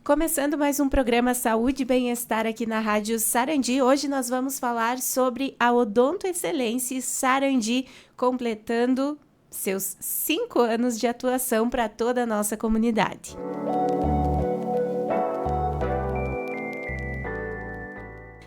Começando mais um programa Saúde e Bem-Estar aqui na Rádio Sarandi. Hoje nós vamos falar sobre a Odonto Excelência Sarandi, completando seus 5 anos de atuação para toda a nossa comunidade.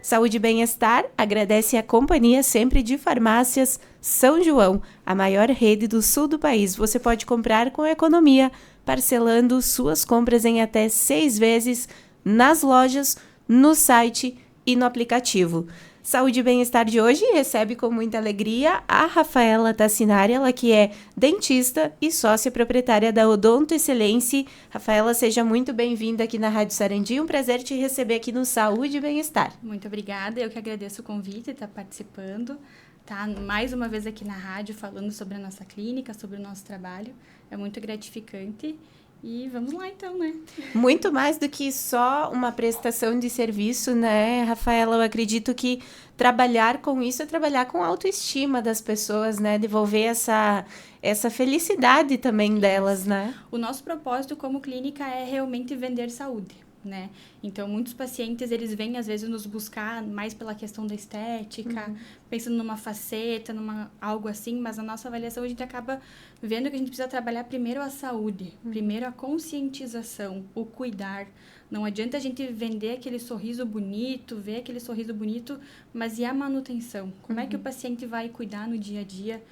Saúde e Bem-Estar agradece a companhia sempre de Farmácias São João, a maior rede do sul do país. Você pode comprar com economia, parcelando suas compras em até 6 vezes nas lojas, no site e no aplicativo. Saúde e Bem-Estar de hoje recebe com muita alegria a Rafaela Tassinari, ela que é dentista e sócia proprietária da Odonto Excelência. Rafaela, seja muito bem-vinda aqui na Rádio Sarandi. Um prazer te receber aqui no Saúde e Bem-Estar. Muito obrigada, eu que agradeço o convite e estar participando. Tá mais uma vez aqui na rádio falando sobre a nossa clínica, sobre o nosso trabalho. É muito gratificante. E vamos lá então, né? Muito mais do que só uma prestação de serviço, né, Rafaela? Eu acredito que trabalhar com isso é trabalhar com a autoestima das pessoas, né? Devolver essa felicidade também delas, né? O nosso propósito como clínica é realmente vender saúde, né? Então, muitos pacientes, eles vêm às vezes nos buscar mais pela questão da estética, pensando numa faceta, algo assim, mas na nossa avaliação a gente acaba vendo que a gente precisa trabalhar primeiro a saúde, primeiro a conscientização, o cuidar. Não adianta a gente vender aquele sorriso bonito, ver aquele sorriso bonito, mas e a manutenção? Como é que o paciente vai cuidar no dia a dia?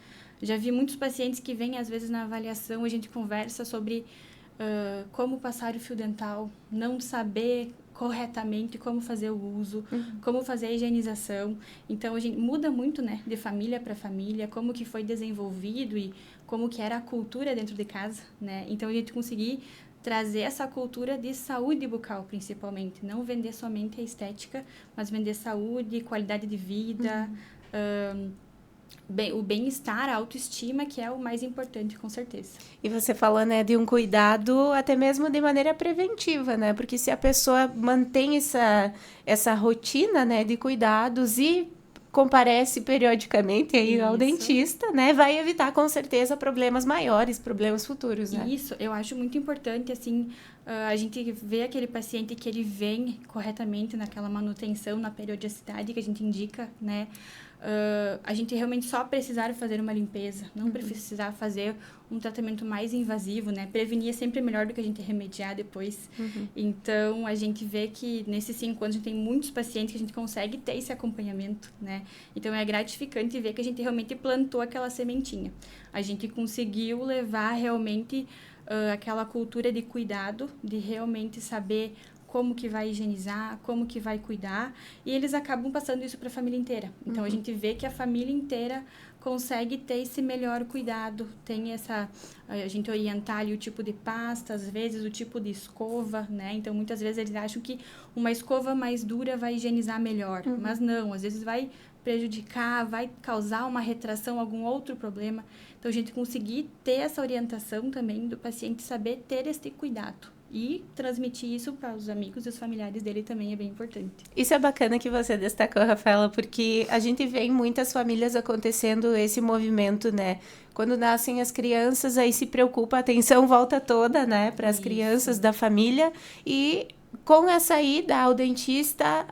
Já vi muitos pacientes que vêm às vezes na avaliação, a gente conversa sobre como passar o fio dental, não saber corretamente como fazer o uso, como fazer a higienização. Então, a gente muda muito, né, de família para família, como que foi desenvolvido e como que era a cultura dentro de casa, né? Então, a gente conseguir trazer essa cultura de saúde bucal, principalmente. Não vender somente a estética, mas vender saúde, qualidade de vida, o bem-estar, a autoestima, que é o mais importante, com certeza. E você falou, né, de um cuidado até mesmo de maneira preventiva, né? Porque se a pessoa mantém essa rotina, né, de cuidados e comparece periodicamente aí ao dentista, né, vai evitar com certeza problemas maiores, problemas futuros, né? Isso, eu acho muito importante, assim, a gente vê aquele paciente que ele vem corretamente naquela manutenção, na periodicidade que a gente indica, né? A gente realmente só precisar fazer uma limpeza, não precisar fazer um tratamento mais invasivo, né? Prevenir é sempre melhor do que a gente remediar depois. Então, a gente vê que nesses 5 anos a gente tem muitos pacientes que a gente consegue ter esse acompanhamento, né? Então, é gratificante ver que a gente realmente plantou aquela sementinha. A gente conseguiu levar realmente aquela cultura de cuidado, de realmente saber como que vai higienizar, como que vai cuidar, e eles acabam passando isso para a família inteira. Então, a gente vê que a família inteira consegue ter esse melhor cuidado, tem a gente orientar ali o tipo de pasta, às vezes o tipo de escova, né? Então, muitas vezes eles acham que uma escova mais dura vai higienizar melhor, mas não, às vezes vai prejudicar, vai causar uma retração, algum outro problema. Então, a gente conseguir ter essa orientação também do paciente saber ter esse cuidado. E transmitir isso para os amigos e os familiares dele também é bem importante. Isso é bacana que você destacou, Rafaela, porque a gente vê em muitas famílias acontecendo esse movimento, né? Quando nascem as crianças, aí se preocupa, a atenção volta toda, né, para as crianças da família, e com essa ida ao dentista,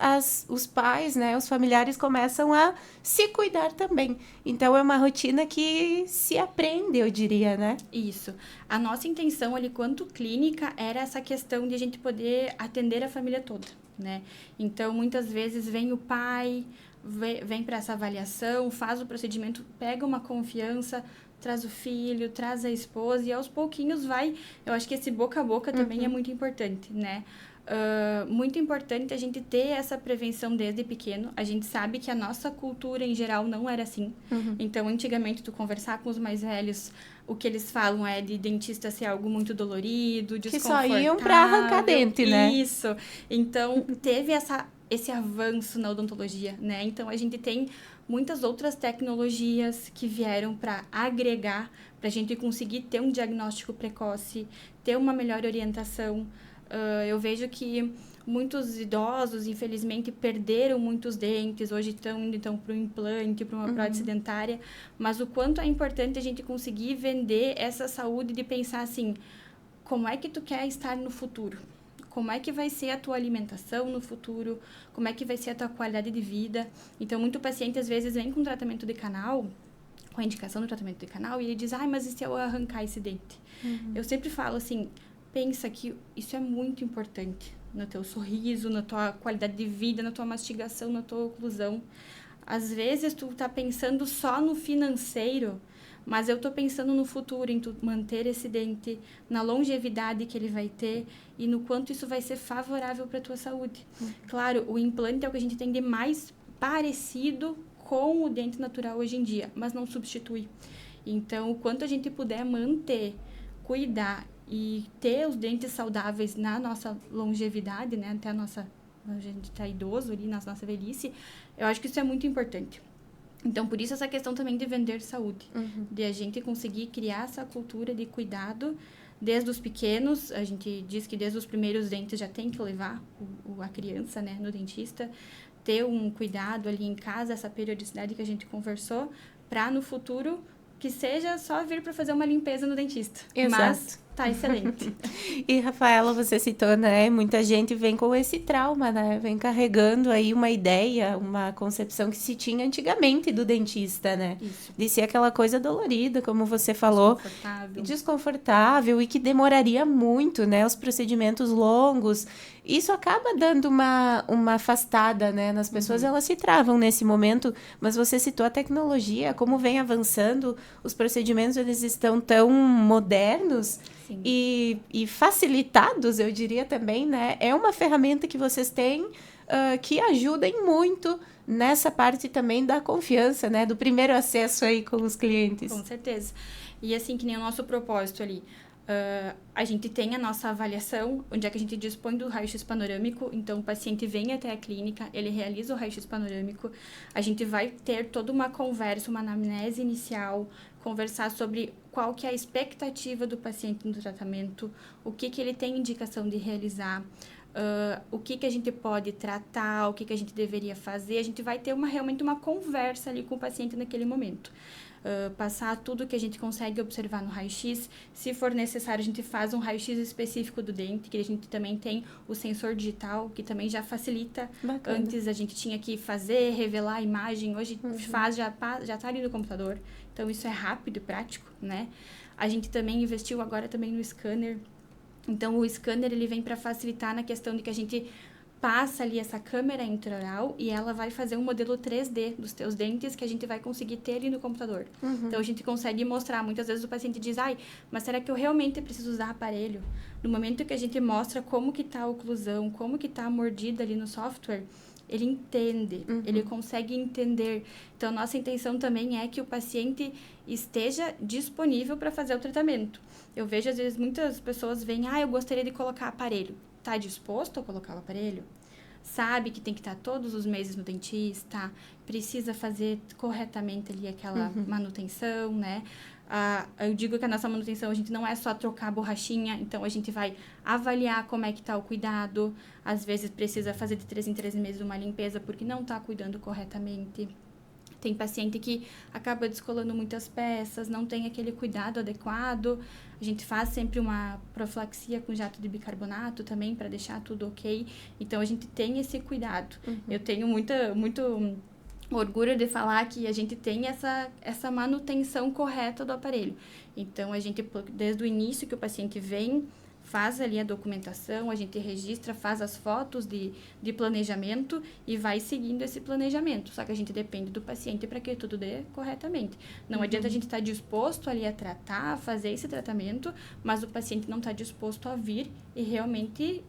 os pais, né, os familiares começam a se cuidar também. Então, é uma rotina que se aprende, eu diria, né? Isso. A nossa intenção ali, quanto clínica, era essa questão de a gente poder atender a família toda, né? Então, muitas vezes vem o pai, vem para essa avaliação, faz o procedimento, pega uma confiança, traz o filho, traz a esposa e aos pouquinhos vai... Eu acho que esse boca a boca também é muito importante, né? Muito importante a gente ter essa prevenção desde pequeno. A gente sabe que a nossa cultura em geral não era assim. Então, antigamente, tu conversar com os mais velhos, o que eles falam é de dentista ser algo muito dolorido, desconfortável. Que só iam para arrancar dente, né? Isso. Então, teve esse avanço na odontologia, né? Então, a gente tem muitas outras tecnologias que vieram para agregar, para a gente conseguir ter um diagnóstico precoce, ter uma melhor orientação. Eu vejo que muitos idosos, infelizmente, perderam muitos dentes, hoje estão indo então para o implante, para uma prótese dentária, mas o quanto é importante a gente conseguir vender essa saúde de pensar assim, como é que tu quer estar no futuro? como é que vai ser a tua alimentação no futuro, como é que vai ser a tua qualidade de vida. Então, muito paciente, às vezes, vem com tratamento de canal, com a indicação do tratamento de canal, e ele diz, mas e se eu arrancar esse dente? Eu sempre falo assim, pensa que isso é muito importante no teu sorriso, na tua qualidade de vida, na tua mastigação, na tua oclusão. Às vezes, tu tá pensando só no financeiro, mas eu tô pensando no futuro, em tu manter esse dente, na longevidade que ele vai ter e no quanto isso vai ser favorável para tua saúde. Claro, o implante é o que a gente tem de mais parecido com o dente natural hoje em dia, mas não substitui. Então, o quanto a gente puder manter, cuidar e ter os dentes saudáveis na nossa longevidade, né, até a gente tá idoso ali, na nossa velhice, eu acho que isso é muito importante. Então, por isso essa questão também de vender saúde, de a gente conseguir criar essa cultura de cuidado desde os pequenos. A gente diz que desde os primeiros dentes já tem que levar a criança, né, no dentista, ter um cuidado ali em casa, essa periodicidade que a gente conversou, para no futuro que seja só vir para fazer uma limpeza no dentista. Exato. Mas tá excelente. E, Rafaela, você citou, né? Muita gente vem com esse trauma, né? Vem carregando aí uma ideia, uma concepção que se tinha antigamente do dentista, né? Isso. De ser aquela coisa dolorida, como você falou. Desconfortável e que demoraria muito, né? Os procedimentos longos. Isso acaba dando uma afastada, né? Nas pessoas, elas se travam nesse momento. Mas você citou a tecnologia, como vem avançando, os procedimentos, eles estão tão modernos. E facilitados, eu diria também, né? É uma ferramenta que vocês têm que ajudem muito nessa parte também da confiança, né? Do primeiro acesso aí com os clientes. Com certeza. E assim, que nem o nosso propósito ali. A gente tem a nossa avaliação, onde é que a gente dispõe do raio-x panorâmico. Então, o paciente vem até a clínica, ele realiza o raio-x panorâmico. A gente vai ter toda uma conversa, uma anamnese inicial, conversar sobre qual que é a expectativa do paciente no tratamento, o que ele tem indicação de realizar, o que a gente pode tratar, o que a gente deveria fazer. A gente vai ter realmente uma conversa ali com o paciente naquele momento. Passar tudo que a gente consegue observar no raio-x. Se for necessário, a gente faz um raio-x específico do dente, que a gente também tem o sensor digital, que também já facilita. Bacana. Antes a gente tinha que fazer, revelar a imagem, hoje já tá ali no computador. Então, isso é rápido e prático, né? A gente também investiu agora também no scanner. Então, o scanner, ele vem para facilitar na questão de que a gente passa ali essa câmera intraoral e ela vai fazer um modelo 3D dos teus dentes que a gente vai conseguir ter ali no computador. Então, a gente consegue mostrar. Muitas vezes o paciente diz, mas será que eu realmente preciso usar aparelho? No momento que a gente mostra como que tá a oclusão, como que tá a mordida ali no software, ele entende, ele consegue entender. Então, nossa intenção também é que o paciente esteja disponível para fazer o tratamento. Eu vejo, às vezes, muitas pessoas veem, eu gostaria de colocar aparelho. Está disposto a colocar o aparelho? Sabe que tem que estar todos os meses no dentista, precisa fazer corretamente ali aquela manutenção, né? Eu digo que a nossa manutenção, a gente não é só trocar a borrachinha, então a gente vai avaliar como é que está o cuidado. Às vezes precisa fazer de 3 em 3 meses uma limpeza porque não está cuidando corretamente. Tem paciente que acaba descolando muitas peças, não tem aquele cuidado adequado. A gente faz sempre uma profilaxia com jato de bicarbonato também para deixar tudo ok. Então, a gente tem esse cuidado. Eu tenho muito orgulho de falar que a gente tem essa manutenção correta do aparelho. Então, a gente, desde o início que o paciente vem, faz ali a documentação, a gente registra, faz as fotos de planejamento e vai seguindo esse planejamento. Só que a gente depende do paciente para que tudo dê corretamente. Não adianta a gente estar disposto ali a tratar, a fazer esse tratamento, mas o paciente não está disposto a vir e realmente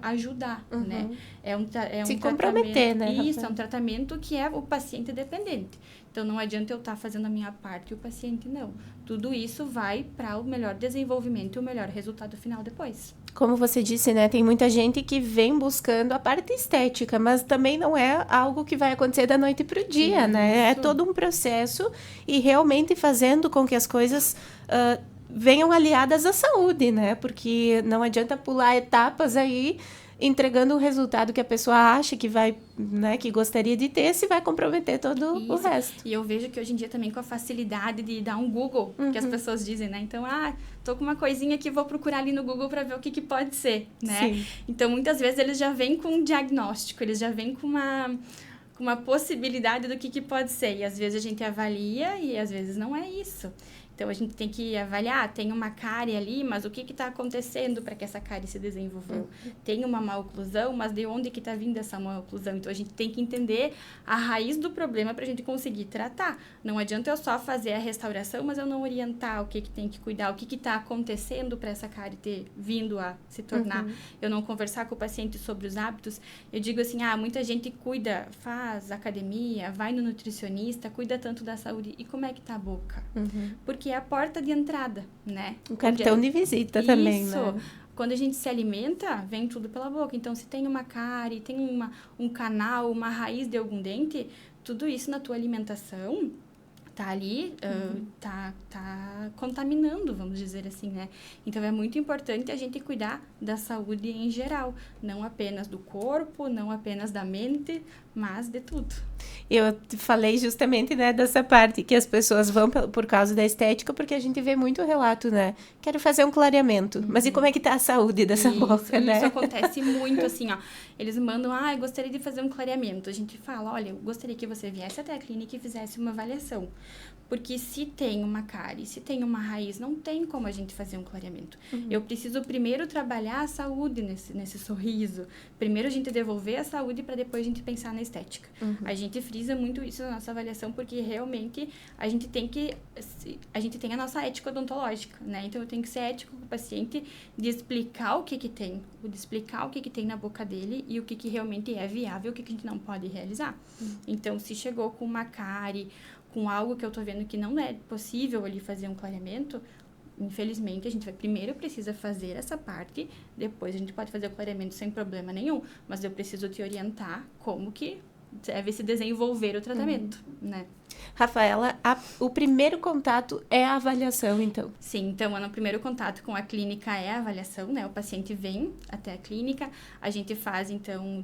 ajudar, né? É um se comprometer, né? Isso, é um tratamento que é o paciente dependente. Então, não adianta eu estar fazendo a minha parte e o paciente não. Tudo isso vai para o melhor desenvolvimento e o melhor resultado final depois. Como você disse, né? Tem muita gente que vem buscando a parte estética, mas também não é algo que vai acontecer da noite para o dia, né? É todo um processo e realmente fazendo com que as coisas venham aliadas à saúde, né? Porque não adianta pular etapas aí entregando o resultado que a pessoa acha que vai, né, que gostaria de ter, se vai comprometer todo o resto. E eu vejo que hoje em dia também com a facilidade de dar um Google, que as pessoas dizem, né? Então, tô com uma coisinha que vou procurar ali no Google para ver o que pode ser, né? Sim. Então, muitas vezes eles já vêm com um diagnóstico, eles já vêm com uma possibilidade do que pode ser. E às vezes a gente avalia e às vezes não é isso. Então, a gente tem que avaliar, tem uma cárie ali, mas o que está acontecendo para que essa cárie se desenvolveu? Tem uma má oclusão, mas de onde que está vindo essa má oclusão? Então, a gente tem que entender a raiz do problema para a gente conseguir tratar. Não adianta eu só fazer a restauração, mas eu não orientar o que tem que cuidar, o que está acontecendo para essa cárie ter vindo a se tornar. Eu não conversar com o paciente sobre os hábitos. Eu digo assim, muita gente cuida, faz academia, vai no nutricionista, cuida tanto da saúde. E como é que está a boca? Porque é a porta de entrada, né? O cartão de visita também, né? Isso. Quando a gente se alimenta, vem tudo pela boca. Então, se tem uma cárie, tem um canal, uma raiz de algum dente, tudo isso na tua alimentação tá ali, tá contaminando, vamos dizer assim, né? Então, é muito importante a gente cuidar da saúde em geral. Não apenas do corpo, não apenas da mente, mas de tudo. Eu falei justamente, né, dessa parte que as pessoas vão por causa da estética, porque a gente vê muito relato, né? Quero fazer um clareamento, mas e como é que tá a saúde dessa boca, né? Isso acontece muito, assim, ó. Eles mandam, eu gostaria de fazer um clareamento. A gente fala, olha, eu gostaria que você viesse até a clínica e fizesse uma avaliação. Porque se tem uma cárie, se tem uma raiz, não tem como a gente fazer um clareamento. Eu preciso primeiro trabalhar a saúde nesse sorriso. Primeiro a gente devolver a saúde para depois a gente pensar na estética. A gente frisa muito isso na nossa avaliação porque realmente a gente tem a nossa ética odontológica, né? Então eu tenho que ser ético com o paciente de explicar o que tem, de explicar o que tem na boca dele e o que realmente é viável, o que a gente não pode realizar. Então, se chegou com uma cárie, com algo que eu tô vendo que não é possível ali fazer um clareamento, infelizmente, a gente primeiro precisa fazer essa parte, depois a gente pode fazer o clareamento sem problema nenhum, mas eu preciso te orientar como que deve se desenvolver o tratamento, né? Rafaela, o primeiro contato é a avaliação, então? Sim, então, no primeiro contato com a clínica é a avaliação, né? O paciente vem até a clínica, a gente faz, então,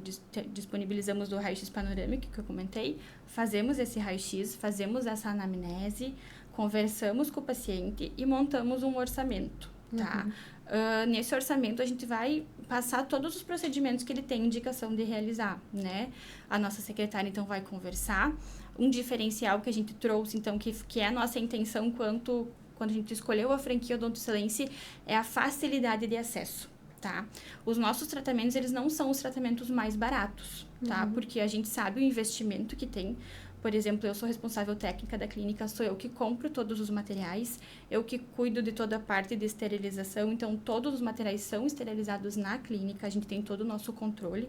disponibilizamos o raio-x panorâmico, que eu comentei, fazemos esse raio-x, fazemos essa anamnese, conversamos com o paciente e montamos um orçamento, tá? Nesse orçamento, a gente vai passar todos os procedimentos que ele tem indicação de realizar, né? A nossa secretária, então, vai conversar. Um diferencial que a gente trouxe, então, que é a nossa intenção quando a gente escolheu a franquia Odonto Excelência, é a facilidade de acesso, tá? Os nossos tratamentos, eles não são os tratamentos mais baratos, tá? Porque a gente sabe o investimento que tem. Por exemplo, eu sou responsável técnica da clínica, sou eu que compro todos os materiais, eu que cuido de toda a parte de esterilização, então todos os materiais são esterilizados na clínica, a gente tem todo o nosso controle.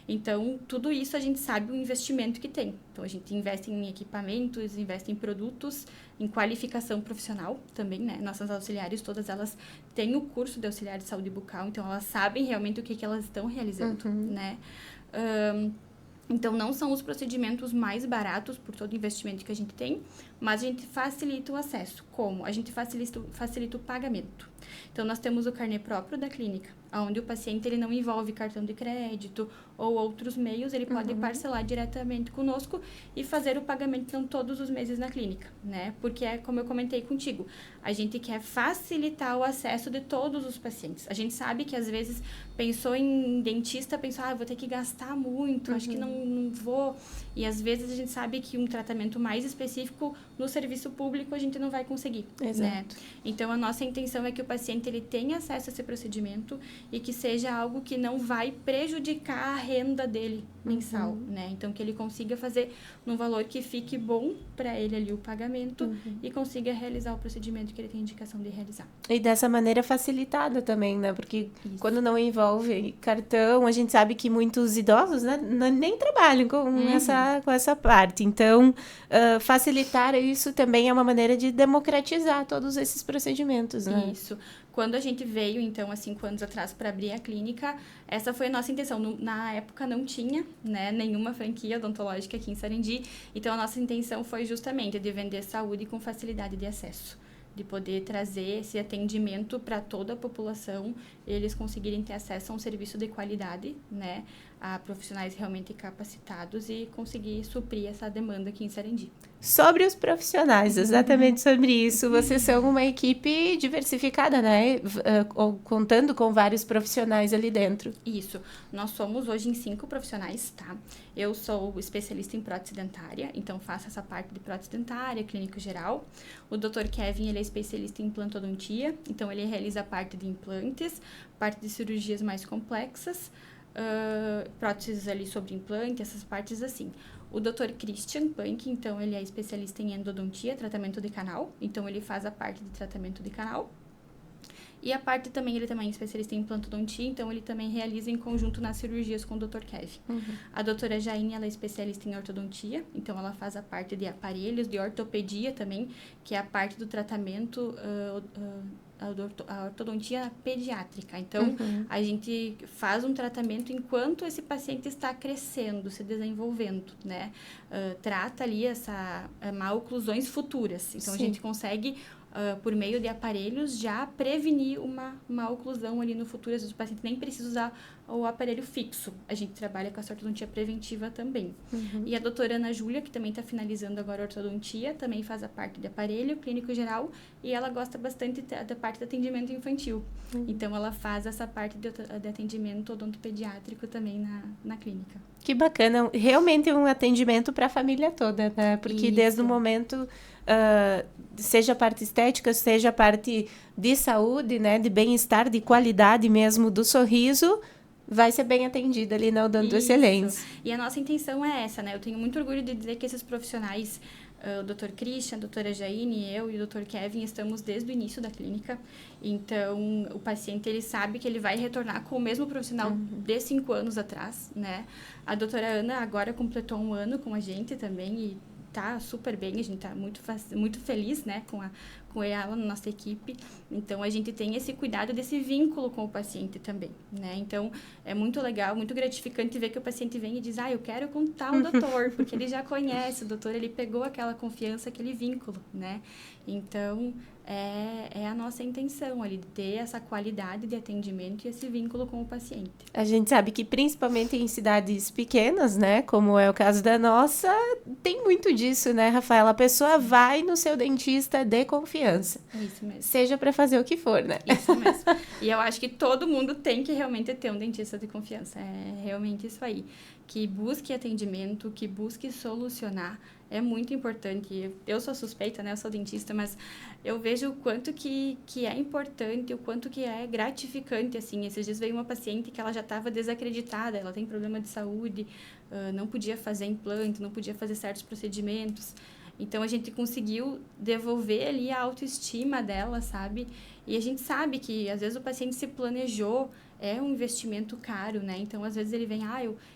Então, tudo isso a gente sabe o investimento que tem. Então, a gente investe em equipamentos, investe em produtos, em qualificação profissional também, né? Nossas auxiliares, todas elas têm o curso de auxiliar de saúde bucal, então elas sabem realmente o que elas estão realizando, né? Então, não são os procedimentos mais baratos por todo o investimento que a gente tem, mas a gente facilita o acesso. Como? A gente facilita o pagamento. Então, nós temos o carnê próprio da clínica, onde o paciente ele não envolve cartão de crédito ou outros meios, ele pode parcelar diretamente conosco e fazer o pagamento, então, todos os meses na clínica, né? Porque é como eu comentei contigo, a gente quer facilitar o acesso de todos os pacientes. A gente sabe que, às vezes, pensou em dentista, pensou, vou ter que gastar muito, acho que não vou. E, às vezes, a gente sabe que um tratamento mais específico no serviço público a gente não vai conseguir, né? Então, a nossa intenção é que o paciente ele tenha acesso a esse procedimento e que seja algo que não vai prejudicar a renda dele mensal, né? Então, que ele consiga fazer num valor que fique bom para ele ali o pagamento e consiga realizar o procedimento que ele tem indicação de realizar. E dessa maneira facilitada também, né? Porque quando não envolve cartão, a gente sabe que muitos idosos, né, nem trabalham com essa parte. Então, facilitar isso também é uma maneira de democratizar todos esses procedimentos, né? Isso. Quando a gente veio, então, há 5 anos atrás para abrir a clínica, essa foi a nossa intenção. Na época não tinha, né, nenhuma franquia odontológica aqui em Sarandi, então a nossa intenção foi justamente de vender saúde com facilidade de acesso, de poder trazer esse atendimento para toda a população, eles conseguirem ter acesso a um serviço de qualidade, né, a profissionais realmente capacitados e conseguir suprir essa demanda aqui em Sarandi. Sobre os profissionais, exatamente sobre isso, vocês são uma equipe diversificada, né? Contando com vários profissionais ali dentro. Isso. Nós somos hoje em 5 profissionais, tá? Eu sou especialista em prótese dentária, então faço essa parte de prótese dentária, clínico geral. O Dr. Kevin, ele é especialista em implantodontia, então ele realiza a parte de implantes, parte de cirurgias mais complexas, próteses ali sobre implante, essas partes assim. O Dr. Christian Punk, então, ele é especialista em endodontia, tratamento de canal. Então, ele faz a parte de tratamento de canal. E a parte também, ele também é especialista em implantodontia, então ele também realiza em conjunto nas cirurgias com o Dr. Kevin. A doutora Jaine, ela é especialista em ortodontia, então ela faz a parte de aparelhos, de ortopedia também, que é a parte do tratamento, a ortodontia pediátrica. Então, a gente faz um tratamento enquanto esse paciente está crescendo, se desenvolvendo, né? Trata ali essa maloclusões futuras. Então, a gente consegue, por meio de aparelhos, já prevenir uma oclusão ali no futuro. Às vezes o paciente nem precisa usar o aparelho fixo. A gente trabalha com a ortodontia preventiva também. E a doutora Ana Júlia, que também está finalizando agora a ortodontia, também faz a parte de aparelho clínico geral e ela gosta bastante da parte de atendimento infantil. Então, ela faz essa parte de atendimento odontopediátrico também na clínica. Que bacana. Realmente um atendimento para a família toda, né? Porque desde o momento, seja a parte estética, seja a parte de saúde, né? De bem-estar, de qualidade mesmo do sorriso, vai ser bem atendida ali na Odonto Excelência. E a nossa intenção é essa, né? Eu tenho muito orgulho de dizer que esses profissionais, o Dr. Christian, a doutora Jaine, eu e o Dr. Kevin, estamos desde o início da clínica. Então, o paciente, ele sabe que ele vai retornar com o mesmo profissional de 5 anos atrás, né? A doutora Ana agora completou 1 ano com a gente também e tá super bem, a gente tá muito feliz, né, com ela na nossa equipe. Então, a gente tem esse cuidado desse vínculo com o paciente também, né? Então, é muito legal, muito gratificante ver que o paciente vem e diz, eu quero com tal doutor, porque ele já conhece o doutor, ele pegou aquela confiança, aquele vínculo, né? Então, é a nossa intenção ali, de ter essa qualidade de atendimento e esse vínculo com o paciente. A gente sabe que principalmente em cidades pequenas, né, como é o caso da nossa, tem muito disso, né, Rafaela? A pessoa vai no seu dentista de confiança. Isso mesmo. Seja para fazer o que for, né? Isso mesmo. E eu acho que todo mundo tem que realmente ter um dentista de confiança. É realmente isso aí. Que busque atendimento, que busque solucionar. É muito importante. Eu sou suspeita, né? Eu sou dentista, mas eu vejo o quanto que é importante, o quanto que é gratificante, assim. Esses dias veio uma paciente que ela já estava desacreditada, ela tem problema de saúde, não podia fazer implante, não podia fazer certos procedimentos. Então, a gente conseguiu devolver ali a autoestima dela, sabe? E a gente sabe que, às vezes, o paciente se planejou, é um investimento caro, né? Então, às vezes, ele vem,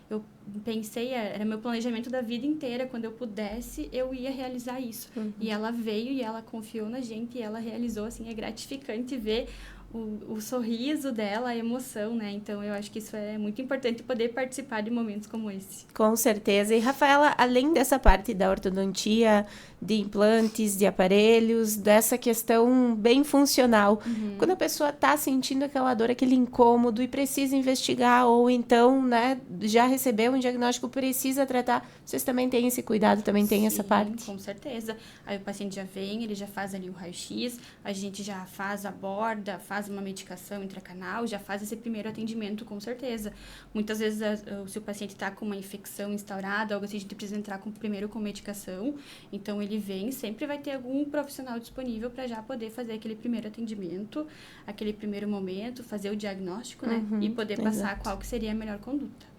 eu pensei, era meu planejamento da vida inteira, quando eu pudesse, eu ia realizar isso. E ela veio e ela confiou na gente e ela realizou, assim, é gratificante ver o sorriso dela, a emoção, né? Então, eu acho que isso é muito importante, poder participar de momentos como esse. Com certeza. E, Rafaela, além dessa parte da ortodontia, de implantes, de aparelhos, dessa questão bem funcional, quando a pessoa está sentindo aquela dor, aquele incômodo e precisa investigar, ou então, né, já recebeu um diagnóstico, precisa tratar, vocês também têm esse cuidado, também têm essa parte? Com certeza. Aí o paciente já vem, ele já faz ali o raio-x, a gente já faz a borda, faz uma medicação intracanal, já faz esse primeiro atendimento, com certeza. Muitas vezes, se o paciente está com uma infecção instaurada, algo assim, a gente precisa entrar primeiro com medicação. Então, ele vem, sempre vai ter algum profissional disponível para já poder fazer aquele primeiro atendimento, aquele primeiro momento, fazer o diagnóstico, né? E poder passar qual que seria a melhor conduta.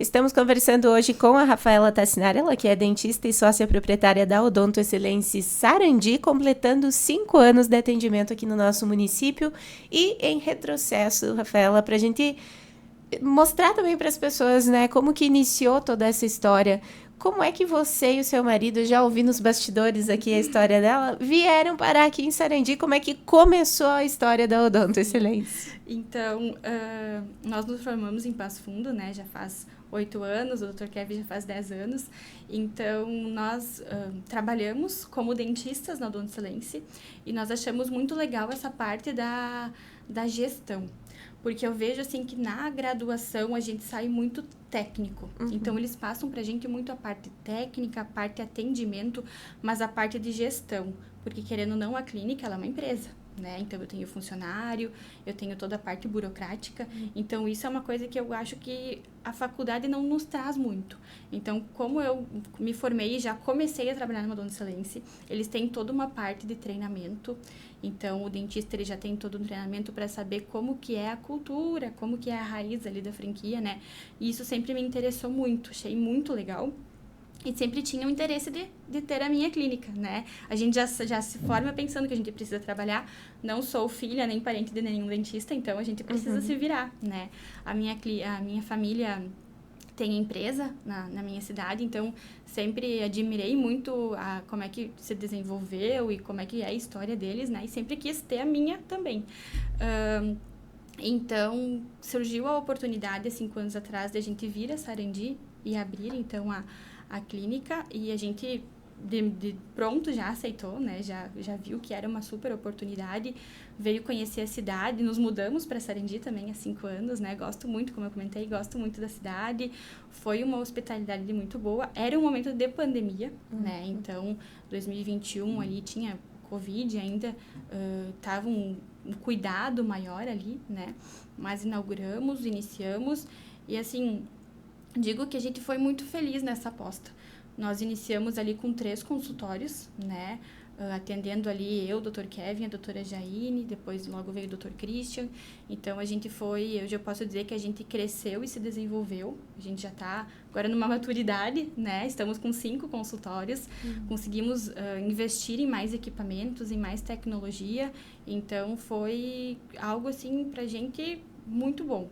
Estamos conversando hoje com a Rafaela Tassinari, ela que é dentista e sócia proprietária da Odonto Excelência Sarandi, completando 5 anos de atendimento aqui no nosso município. E em retrocesso, Rafaela, para a gente mostrar também para as pessoas, né, como que iniciou toda essa história. Como é que você e o seu marido, já ouvi nos bastidores aqui a história dela, vieram parar aqui em Sarandi? Como é que começou a história da Odonto Excelência? Então, nós nos formamos em Passo Fundo, né? Já faz 8 anos, o Dr. Kevin já faz 10 anos. Então, nós trabalhamos como dentistas na Odonto Excelência e nós achamos muito legal essa parte da gestão. Porque eu vejo, assim, que na graduação a gente sai muito técnico. Então, eles passam pra gente muito a parte técnica, a parte atendimento, mas a parte de gestão. Porque, querendo ou não, a clínica, ela é uma empresa, né? Então, eu tenho funcionário, eu tenho toda a parte burocrática. Então, isso é uma coisa que eu acho que a faculdade não nos traz muito. Então, como eu me formei e já comecei a trabalhar numa Odonto Excelência, eles têm toda uma parte de treinamento. Então, o dentista ele já tem todo um treinamento para saber como que é a cultura, como que é a raiz ali da franquia, né? E isso sempre me interessou muito, achei muito legal. E sempre tinha o interesse de ter a minha clínica, né? A gente já se forma pensando que a gente precisa trabalhar. Não sou filha nem parente de nenhum dentista, então a gente precisa se virar, né? A minha família tem empresa na minha cidade, então sempre admirei muito como é que se desenvolveu e como é que é a história deles, né? E sempre quis ter a minha também. Então, surgiu a oportunidade, há 5 anos atrás, de a gente vir a Sarandi e abrir, então, a clínica. E a gente, de pronto, já aceitou, né? Já viu que era uma super oportunidade. Veio conhecer a cidade. Nos mudamos para Sarandi também há 5 anos, né? Gosto muito, como eu comentei, gosto muito da cidade. Foi uma hospitalidade muito boa. Era um momento de pandemia, né? Então, 2021 ali tinha Covid ainda, estava um cuidado maior ali, né? Mas inauguramos, iniciamos e, assim, digo que a gente foi muito feliz nessa aposta. Nós iniciamos ali com 3 consultórios, né? Atendendo ali eu, Dr. Kevin, a doutora Jaine, depois logo veio o Dr. Christian. Então, a gente eu já posso dizer que a gente cresceu e se desenvolveu. A gente já está agora numa maturidade, né? Estamos com 5 consultórios, conseguimos investir em mais equipamentos, em mais tecnologia. Então, foi algo, assim, pra gente muito bom.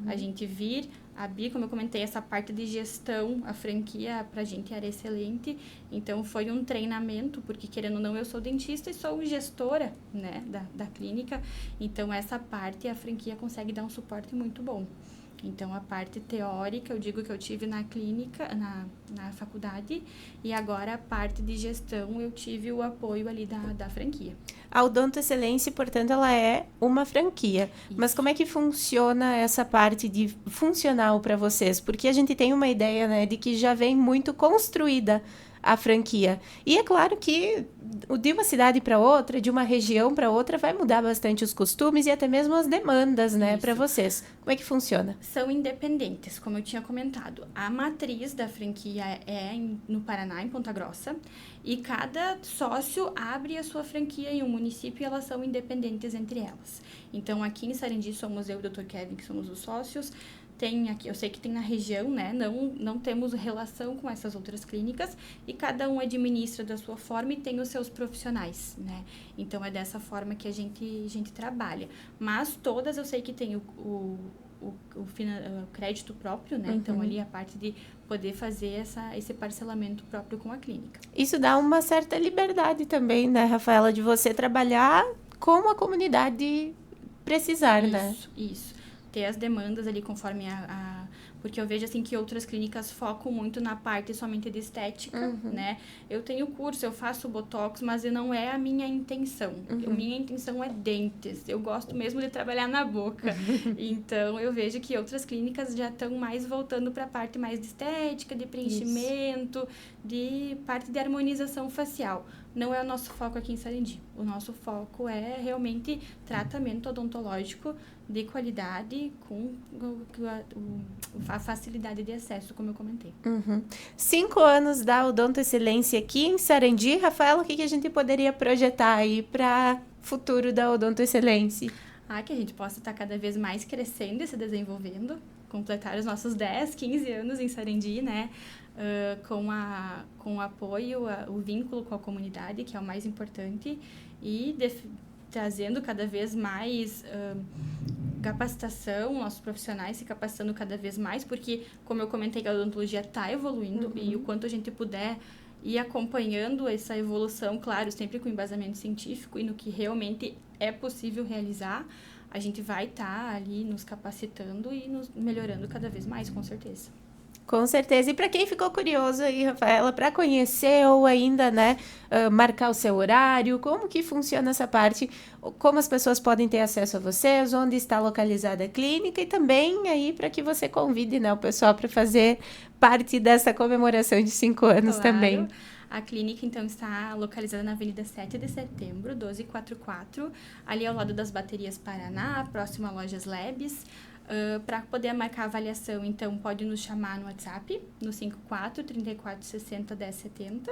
A gente vir, abrir, como eu comentei, essa parte de gestão, a franquia pra gente era excelente. Então, foi um treinamento, porque querendo ou não, eu sou dentista e sou gestora, né, da clínica. Então, essa parte, a franquia consegue dar um suporte muito bom. Então, a parte teórica, eu digo que eu tive na clínica, na faculdade, e agora a parte de gestão, eu tive o apoio ali da franquia. A Odonto Excelência, portanto, ela é uma franquia. Isso. Mas como é que funciona essa parte de funcional para vocês? Porque a gente tem uma ideia, né, de que já vem muito construída a franquia. E é claro que de uma cidade para outra, de uma região para outra, vai mudar bastante os costumes e até mesmo as demandas, né, para vocês. Como é que funciona? São independentes, como eu tinha comentado. A matriz da franquia é no Paraná, em Ponta Grossa, e cada sócio abre a sua franquia em um município e elas são independentes entre elas. Então, aqui em Sarandi somos eu e o Dr. Kevin, que somos os sócios. Tem aqui, eu sei que tem na região, né? Não temos relação com essas outras clínicas e cada um administra da sua forma e tem os seus profissionais, né? Então, é dessa forma que a gente trabalha. Mas todas eu sei que tem o crédito próprio, né? Então, ali a parte de poder fazer esse parcelamento próprio com a clínica. Isso dá uma certa liberdade também, né, Rafaela, de você trabalhar como a comunidade precisar, né? Isso. Ter as demandas ali conforme porque eu vejo assim que outras clínicas focam muito na parte somente de estética, né? Eu tenho curso, eu faço botox, mas não é a minha intenção. Minha intenção é dentes. Eu gosto mesmo de trabalhar na boca. Então, eu vejo que outras clínicas já estão mais voltando para a parte mais de estética, de preenchimento, de parte de harmonização facial. Não é o nosso foco aqui em Sarandi. O nosso foco é realmente tratamento odontológico de qualidade com a facilidade de acesso, como eu comentei. 5 anos da Odonto Excelência aqui em Sarandi. Rafaela, o que a gente poderia projetar aí para futuro da Odonto Excelência? Que a gente possa estar cada vez mais crescendo e se desenvolvendo, completar os nossos 10, 15 anos em Sarandi, né? Com o apoio, o vínculo com a comunidade, que é o mais importante, e trazendo cada vez mais capacitação, nossos profissionais se capacitando cada vez mais, porque, como eu comentei, a odontologia está evoluindo e o quanto a gente puder ir acompanhando essa evolução, claro, sempre com embasamento científico e no que realmente é possível realizar, a gente vai estar ali nos capacitando e nos melhorando cada vez mais, com certeza. Com certeza. E para quem ficou curioso aí, Rafaela, para conhecer ou ainda, né, marcar o seu horário, como que funciona essa parte, como as pessoas podem ter acesso a vocês, onde está localizada a clínica e também aí para que você convide, né, o pessoal para fazer parte dessa comemoração de 5 anos também. A clínica, então, está localizada na Avenida 7 de Setembro, 1244, ali ao lado das Baterias Paraná, próximo a Lojas Labs. Para poder marcar a avaliação, então, pode nos chamar no WhatsApp, no 54-3460-1070,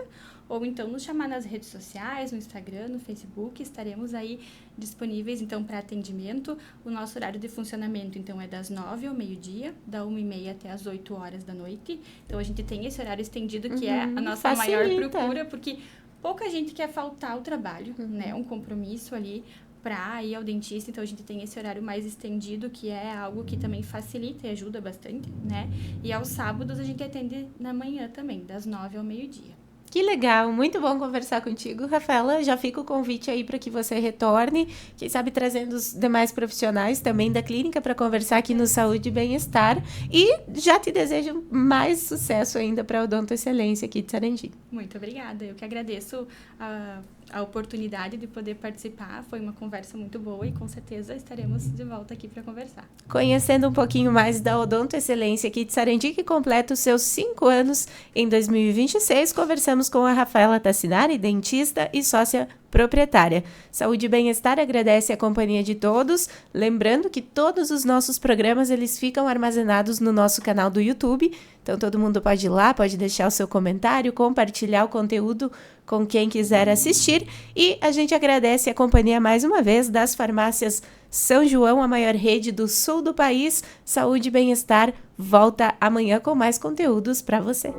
ou então nos chamar nas redes sociais, no Instagram, no Facebook, estaremos aí disponíveis, então, para atendimento. O nosso horário de funcionamento, então, é das 9 ao meio-dia, da 1h30 até as 8 horas da noite. Então, a gente tem esse horário estendido, que é a nossa maior procura, porque pouca gente quer faltar ao trabalho, né? Um compromisso ali para ir ao dentista, então a gente tem esse horário mais estendido, que é algo que também facilita e ajuda bastante, né? E aos sábados a gente atende na manhã também, das 9 ao meio-dia. Que legal, muito bom conversar contigo, Rafaela. Já fica o convite aí para que você retorne, quem sabe trazendo os demais profissionais também da clínica para conversar aqui no Saúde e Bem-Estar. E já te desejo mais sucesso ainda para a Odonto Excelência aqui de Sarandi. Muito obrigada, eu que agradeço a oportunidade de poder participar. Foi uma conversa muito boa e com certeza estaremos de volta aqui para conversar. Conhecendo um pouquinho mais da Odonto Excelência aqui de Sarandi, que completa os seus 5 anos em 2026, conversamos com a Rafaela Tassinari, dentista e sócia proprietária. Saúde e Bem-Estar agradece a companhia de todos, lembrando que todos os nossos programas eles ficam armazenados no nosso canal do YouTube, então todo mundo pode ir lá, pode deixar o seu comentário, compartilhar o conteúdo com quem quiser assistir e a gente agradece a companhia mais uma vez das farmácias São João, a maior rede do sul do país. Saúde e Bem-Estar volta amanhã com mais conteúdos para você.